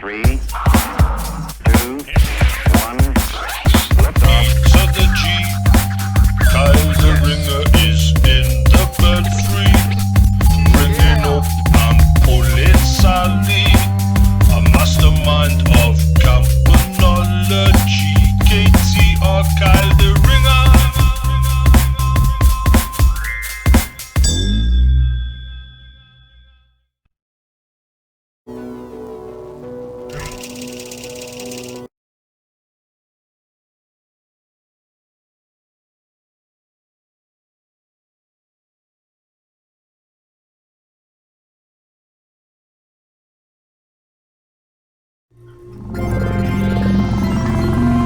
3, 2, 1, lift off. So the G, Kyle the Ringer is in the belfry, bringing up Ampolisali, a mastermind of campanology. KTR Kyle the Ringer.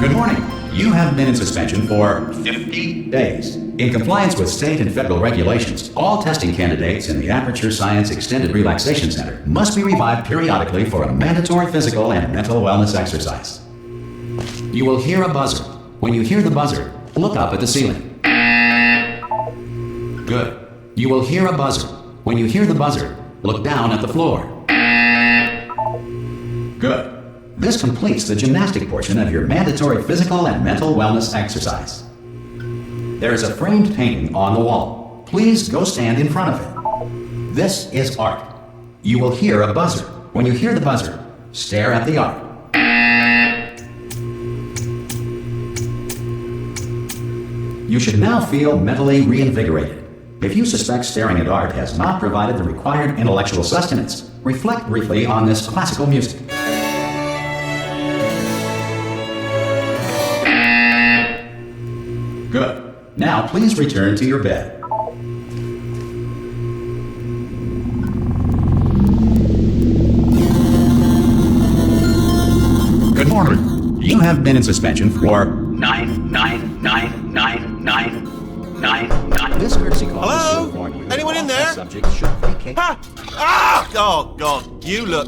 Good morning. You have been in suspension for 50 days. In compliance with state and federal regulations, all testing candidates in the Aperture Science Extended Relaxation Center must be revived periodically for a mandatory physical and mental wellness exercise. You will hear a buzzer. When you hear the buzzer, look up at the ceiling. Good. You will hear a buzzer. When you hear the buzzer, look down at the floor. Good. This completes the gymnastic portion of your mandatory physical and mental wellness exercise. There is a framed painting on the wall. Please go stand in front of it. This is art. You will hear a buzzer. When you hear the buzzer, stare at the art. You should now feel mentally reinvigorated. If you suspect staring at art has not provided the required intellectual sustenance, reflect briefly on this classical music. Good. Now please return to your bed. Good morning. You have been in suspension for 9999999. This courtesy call is to warn you. Anyone in that there? all subjects should vacate. Ha! Ah! Oh, God. You look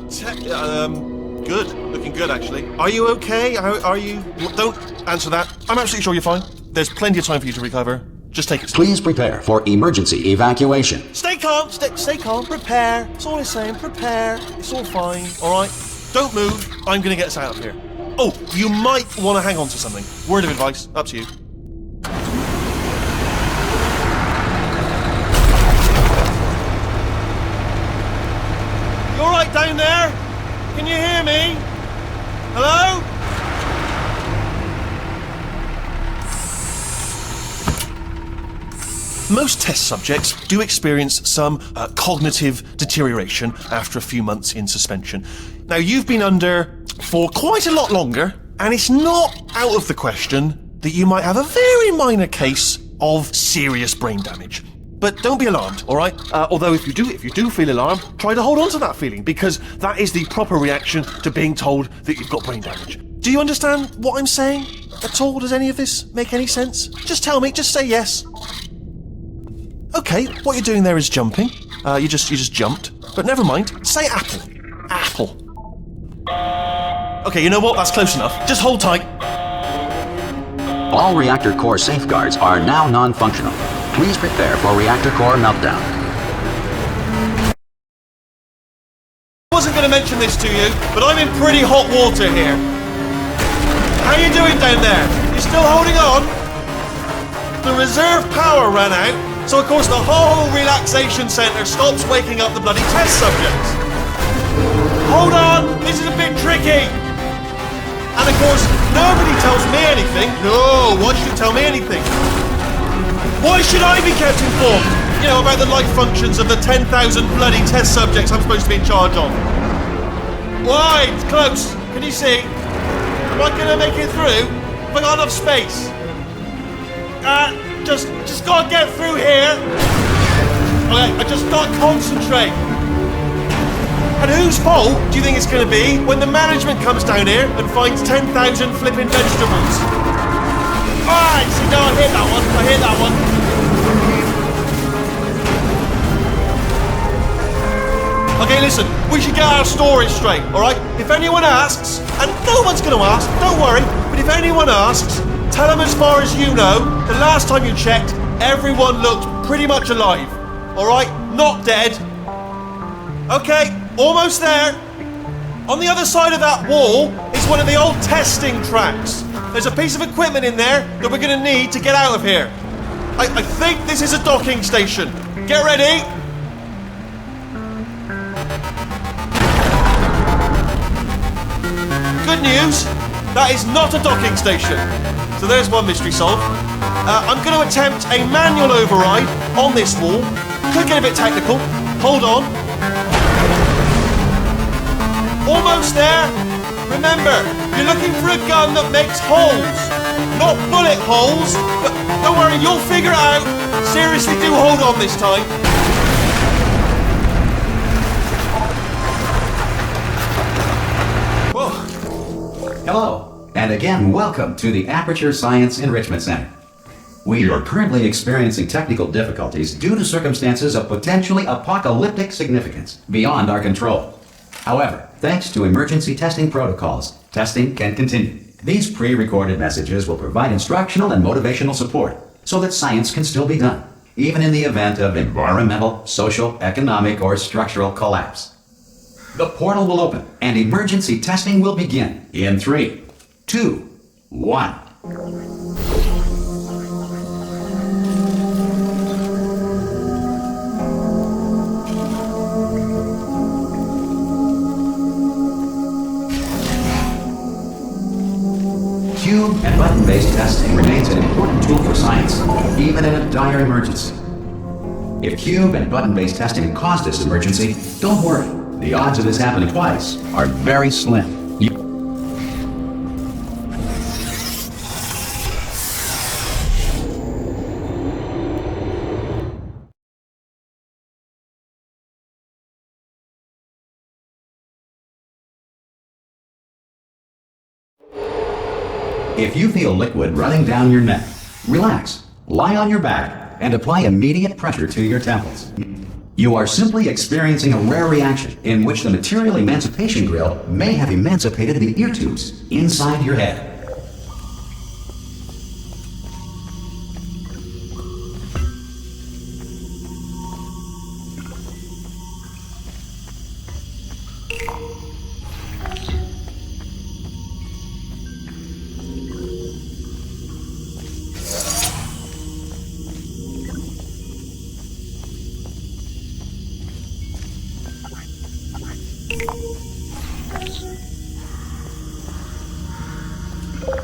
good. Looking good, actually. Are you okay? Are you... Don't answer that. I'm absolutely sure you're fine. There's plenty of time for you to recover. Just take it slow. Please prepare for emergency evacuation. Stay calm. Stay calm. Prepare. That's all I'm saying. Prepare. It's all fine. All right? Don't move. I'm going to get us out of here. Oh, you might want to hang on to something. Word of advice. Up to you. You all right down there? Can you hear me? Hello? Most test subjects do experience some cognitive deterioration after a few months in suspension. Now, you've been under for quite a lot longer, and it's not out of the question that you might have a very minor case of serious brain damage. But don't be alarmed, all right? Although if you do feel alarmed, try to hold on to that feeling, because that is the proper reaction to being told that you've got brain damage. Do you understand what I'm saying at all? Does any of this make any sense? Just tell me, just say yes. Okay, what you're doing there is jumping. You just jumped. But never mind. Say apple. Apple. Okay, you know what? That's close enough. Just hold tight. All reactor core safeguards are now non-functional. Please prepare for reactor core meltdown. I wasn't going to mention this to you, but I'm in pretty hot water here. How you doing down there? You still holding on? The reserve power ran out, so of course the whole relaxation centre stops waking up the bloody test subjects. Hold on, this is a bit tricky. And of course, nobody tells me anything. No, why should you tell me anything? Why should I be kept informed? You know, about the life functions of the 10,000 bloody test subjects I'm supposed to be in charge of. Why? It's close. Can you see? Am I gonna make it through? Have I got enough space? Just gotta get through here. Okay, I just gotta concentrate. And whose fault do you think it's gonna be when the management comes down here and finds 10,000 flipping vegetables? Alright, see, no, I hear that one. Okay, listen, we should get our stories straight, alright? If anyone asks, and no one's gonna ask, don't worry, but if anyone asks, tell them as far as you know, the last time you checked, everyone looked pretty much alive, alright? Not dead. Okay, almost there. On the other side of that wall is one of the old testing tracks. There's a piece of equipment in there that we're going to need to get out of here. I think this is a docking station. Get ready. Good news, that is not a docking station. So there's one mystery solved. I'm going to attempt a manual override on this wall. Could get a bit technical. Hold on. Almost there. Remember, you're looking for a gun that makes holes. Not bullet holes, but don't worry, you'll figure it out. Seriously, do hold on this time. Whoa. Hello, and again, welcome to the Aperture Science Enrichment Center. We are currently experiencing technical difficulties due to circumstances of potentially apocalyptic significance beyond our control. However, thanks to emergency testing protocols, testing can continue. These pre-recorded messages will provide instructional and motivational support so that science can still be done, even in the event of environmental, social, economic, or structural collapse. The portal will open and emergency testing will begin in 3, 2, 1. Cube and button-based testing remains an important tool for science, even in a dire emergency. If cube and button-based testing caused this emergency, don't worry. The odds of this happening twice are very slim. If you feel liquid running down your neck, relax, lie on your back, and apply immediate pressure to your temples. You are simply experiencing a rare reaction in which the material emancipation grill may have emancipated the ear tubes inside your head.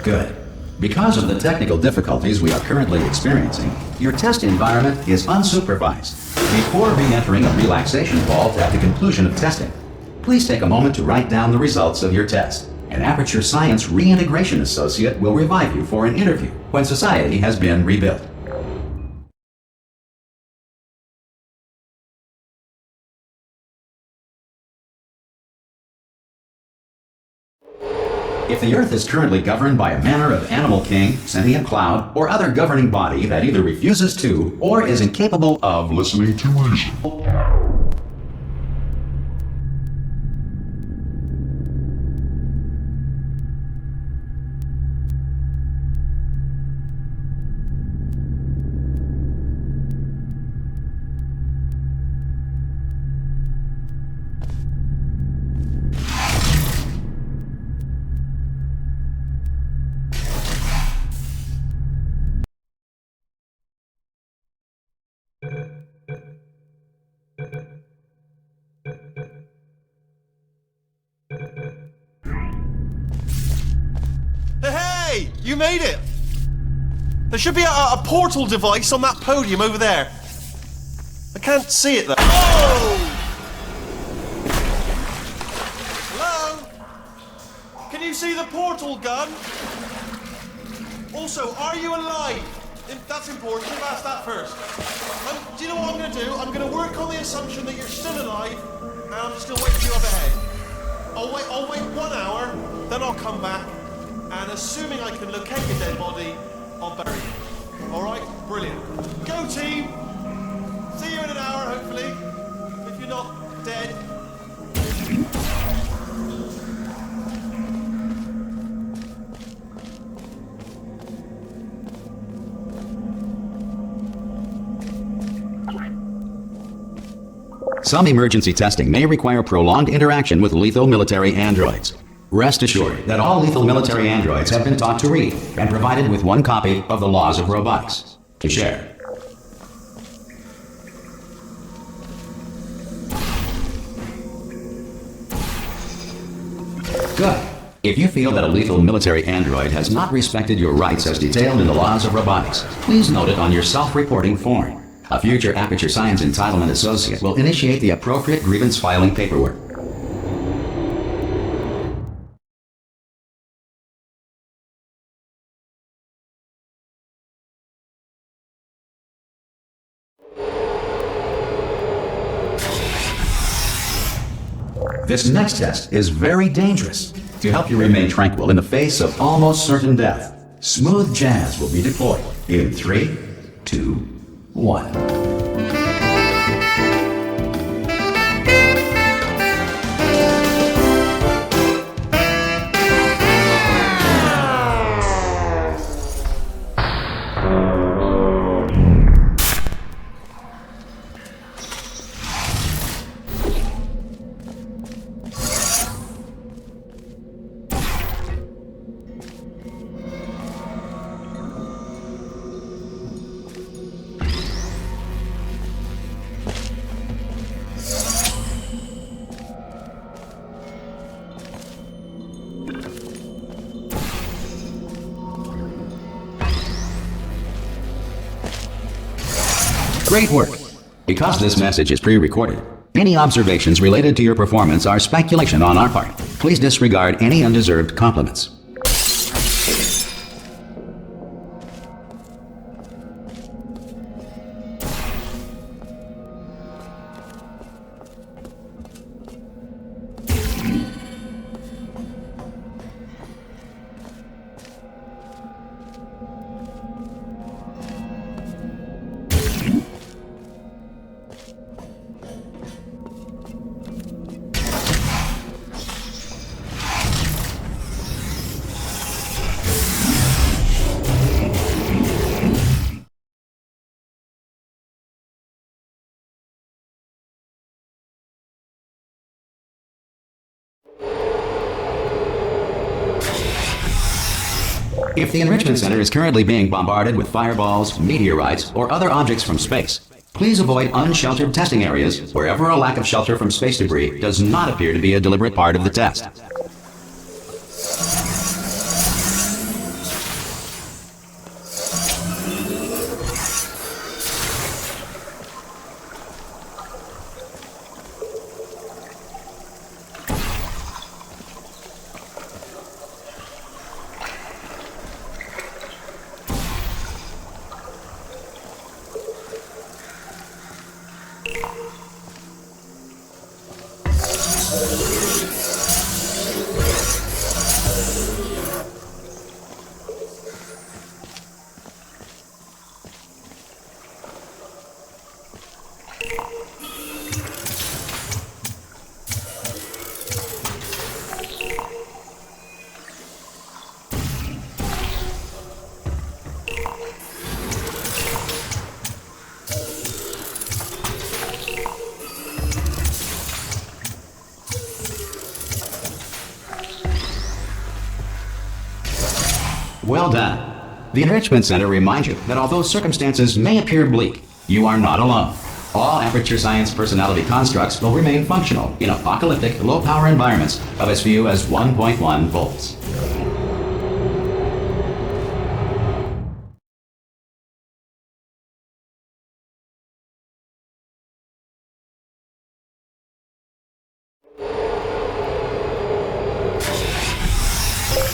Good. Because of the technical difficulties we are currently experiencing, your test environment is unsupervised. Before re-entering a relaxation vault at the conclusion of testing, please take a moment to write down the results of your test. An Aperture Science Reintegration Associate will revive you for an interview when society has been rebuilt. If the Earth is currently governed by a manner of animal king, sentient cloud, or other governing body that either refuses to or is incapable of Listening to reason. Hey, you made it! There should be a portal device on that podium over there. I can't see it though. Oh! Hello? Can you see the portal gun? Also, are you alive? That's important. Should have asked that first. Do you know what I'm going to do? I'm going to work on the assumption that you're still alive, and I'm just going to wait for you up ahead. I'll wait 1 hour, then I'll come back, and assuming I can locate your dead body, I'll bury you. All right? Brilliant. Go team! See you in an hour, hopefully. If you're not dead. Some emergency testing may require prolonged interaction with lethal military androids. Rest assured that all lethal military androids have been taught to read and provided with one copy of the Laws of Robotics to share. Good. If you feel that a lethal military android has not respected your rights as detailed in the Laws of Robotics, please note it on your self-reporting form. A future Aperture Science Entitlement Associate will initiate the appropriate grievance filing paperwork. This next test is very dangerous. To help you remain tranquil in the face of almost certain death, smooth jazz will be deployed in 3, 2, 1. Great work! Because this message is pre-recorded, any observations related to your performance are speculation on our part. Please disregard any undeserved compliments. If the Enrichment Center is currently being bombarded with fireballs, meteorites, or other objects from space, please avoid unsheltered testing areas wherever a lack of shelter from space debris does not appear to be a deliberate part of the test. Well done. The Enrichment Center reminds you that although circumstances may appear bleak, you are not alone. All Aperture Science personality constructs will remain functional in apocalyptic, low-power environments of as few as 1.1 volts.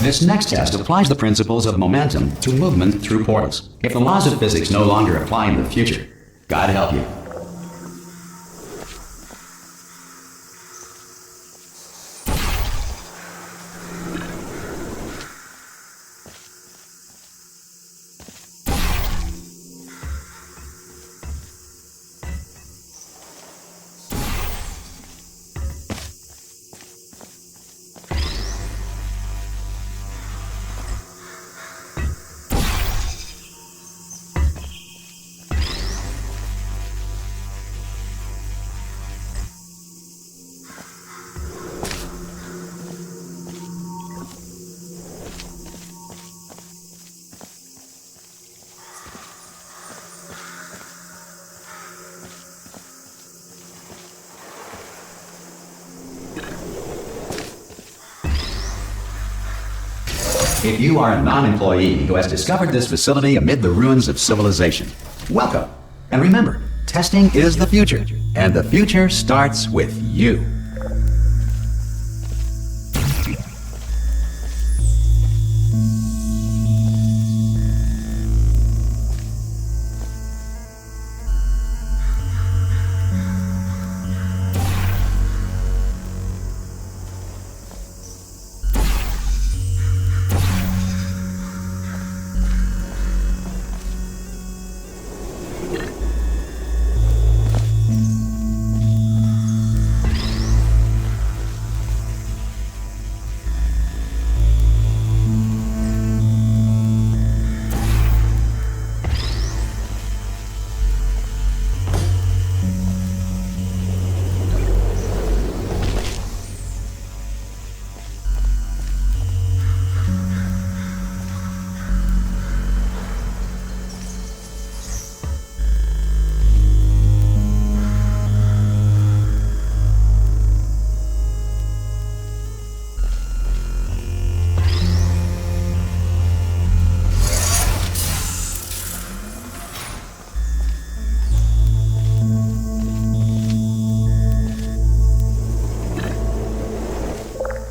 This next test applies the principles of momentum to movement through portals. If the laws of physics no longer apply in the future, God help you. If you are a non-employee who has discovered this facility amid the ruins of civilization, welcome. And remember, testing is the future, and the future starts with you.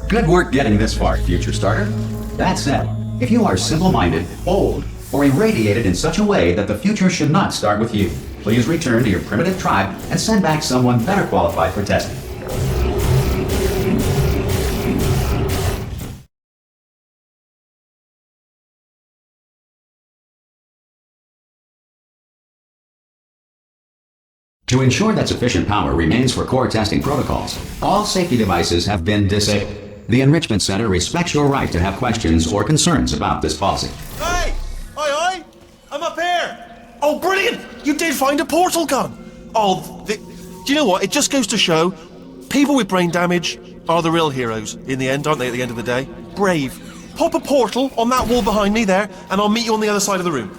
Good work getting this far, future starter. That said, if you are simple-minded, old, or irradiated in such a way that the future should not start with you, please return to your primitive tribe and send back someone better qualified for testing. To ensure that sufficient power remains for core testing protocols, all safety devices have been disabled. The Enrichment Center respects your right to have questions or concerns about this policy. Hey! Oi! I'm up here! Oh, brilliant! You did find a portal gun! Oh, do you know what? It just goes to show, people with brain damage are the real heroes in the end, aren't they, at the end of the day? Brave. Pop a portal on that wall behind me there, and I'll meet you on the other side of the room.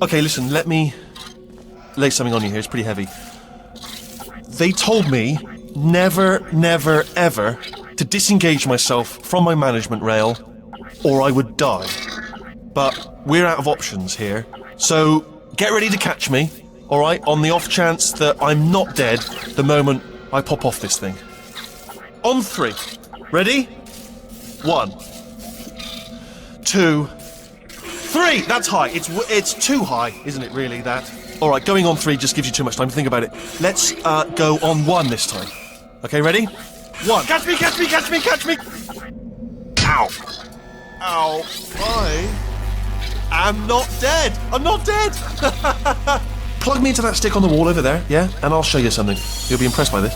Okay, listen, let me lay something on you here. It's pretty heavy. They told me never, never, ever to disengage myself from my management rail or I would die. But we're out of options here, so get ready to catch me, alright, on the off chance that I'm not dead the moment I pop off this thing. On 3. Ready? 1, 2, 3! That's high. It's too high, isn't it, really, that? Alright, going on 3 just gives you too much time to think about it. Let's go on 1 this time. Okay, ready? 1. Catch me, catch me, catch me, catch me! Ow! Ow. I am not dead! I'm not dead! Plug me into that stick on the wall over there, yeah? And I'll show you something. You'll be impressed by this.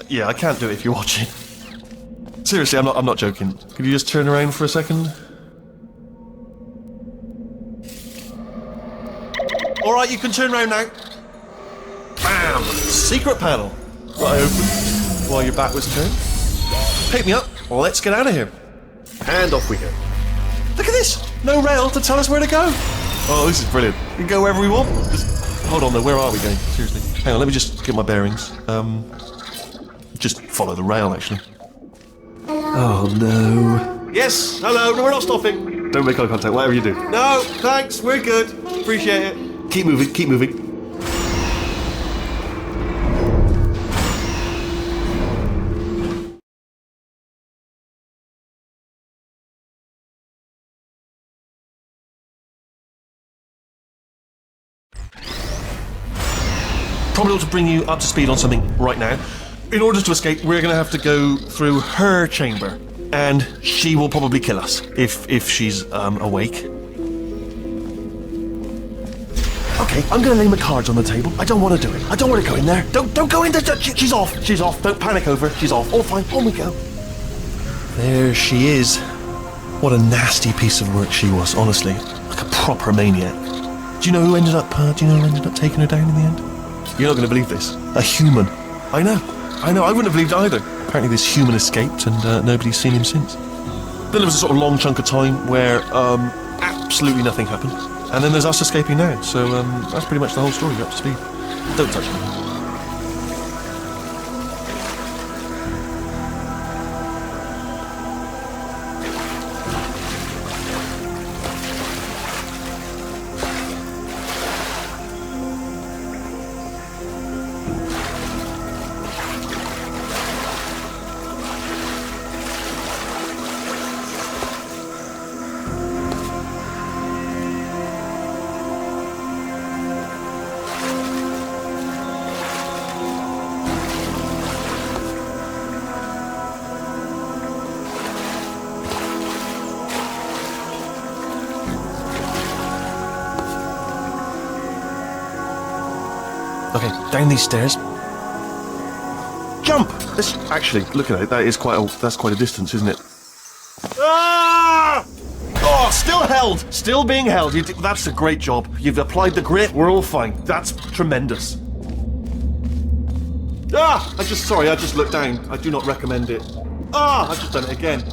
Yeah, I can't do it if you're watching. Seriously, I'm not joking. Could you just turn around for a second? Alright, you can turn around now. Bam! Secret panel. Right open. While your back was turned. Pick me up. Let's get out of here. And off we go. Look at this! No rail to tell us where to go. Oh, this is brilliant. We can go wherever we want. Just, hold on though, where are we going? Seriously. Hang on, let me just get my bearings. Just follow the rail, actually. Oh, no. Yes, hello. No, we're not stopping. Don't make eye contact, whatever you do. No, thanks. We're good. Appreciate it. Keep moving, keep moving. Probably ought to bring you up to speed on something right now. In order to escape, we're going to have to go through her chamber, and she will probably kill us if she's awake. Okay, I'm going to lay my cards on the table. I don't want to do it. I don't want to go in there. Don't go in there. She's off. She's off. Don't panic over. She's off. All fine. On we go. There she is. What a nasty piece of work she was, honestly. Like a proper maniac. Do you know who ended up taking her down in the end? You're not going to believe this. A human. I know. I wouldn't have believed it either. Apparently this human escaped and nobody's seen him since. Then there was a sort of long chunk of time where absolutely nothing happened. And then there's us escaping now. So that's pretty much the whole story. You're up to speed. Don't touch me. Okay, down these stairs. Jump! This actually, look at it. That's quite a distance, isn't it? Ah! Oh, still held. Still being held. That's a great job. You've applied the grit. We're all fine. That's tremendous. Ah! I just looked down. I do not recommend it. Ah! I've just done it again.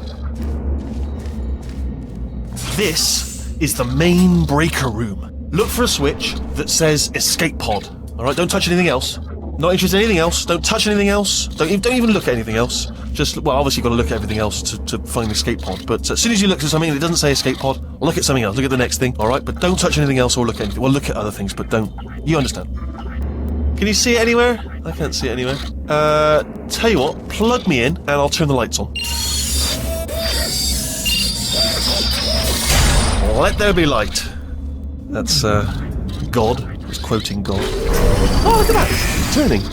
This is the main breaker room. Look for a switch that says escape pod. Alright, don't touch anything else. Not interested in anything else. Don't touch anything else. Don't even look at anything else. Just, well, obviously you've got to look at everything else to find the escape pod. But as soon as you look at something and it doesn't say escape pod, look at something else. Look at the next thing, alright? But don't touch anything else or look at anything. Well, look at other things, but don't. You understand. Can you see it anywhere? I can't see it anywhere. Tell you what, plug me in and I'll turn the lights on. Let there be light. That's, God. He's quoting God. Oh, look at that! It's turning.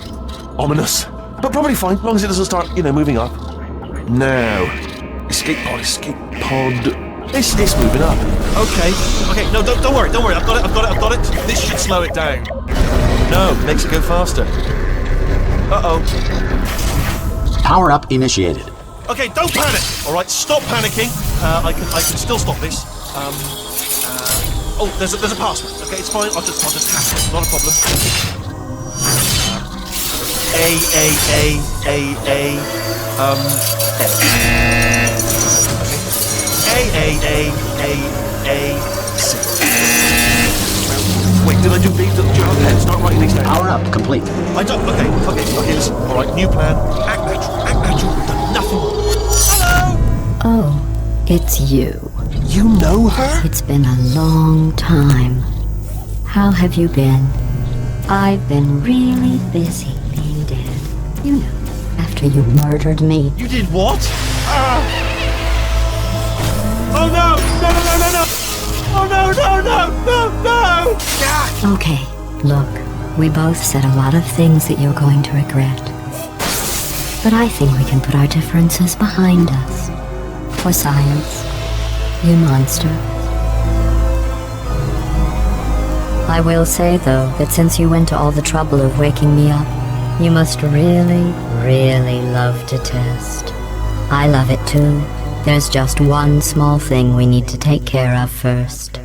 Ominous. But probably fine, as long as it doesn't start, moving up. Now. Escape pod. It's moving up. Okay, no, don't worry. I've got it. This should slow it down. No, makes it go faster. Uh-oh. Power up initiated. Okay, don't panic! Alright, stop panicking. I can still stop this. Oh, there's a password. Okay, it's fine. I'll just hack it. Not a problem. C. Wait, did I do these? Do you have a pen? Start writing these down. Power up complete. I don't. Okay, listen. Alright, new plan. Act natural. We've done nothing. Hello! Oh, it's you. You know her? It's been a long time. How have you been? I've been really busy being dead. You know, after you murdered me. You did what? Oh no! No! Oh no! Ah! Okay, look, we both said a lot of things that you're going to regret. But I think we can put our differences behind us. For science. You monster. I will say, though, that since you went to all the trouble of waking me up, you must really, really love to test. I love it too. There's just one small thing we need to take care of first.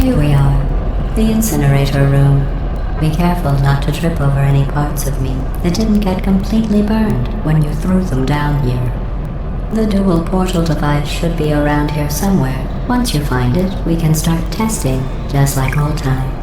Here we are, the incinerator room. Be careful not to trip over any parts of me that didn't get completely burned when you threw them down here. The dual portal device should be around here somewhere. Once you find it, we can start testing, just like old times.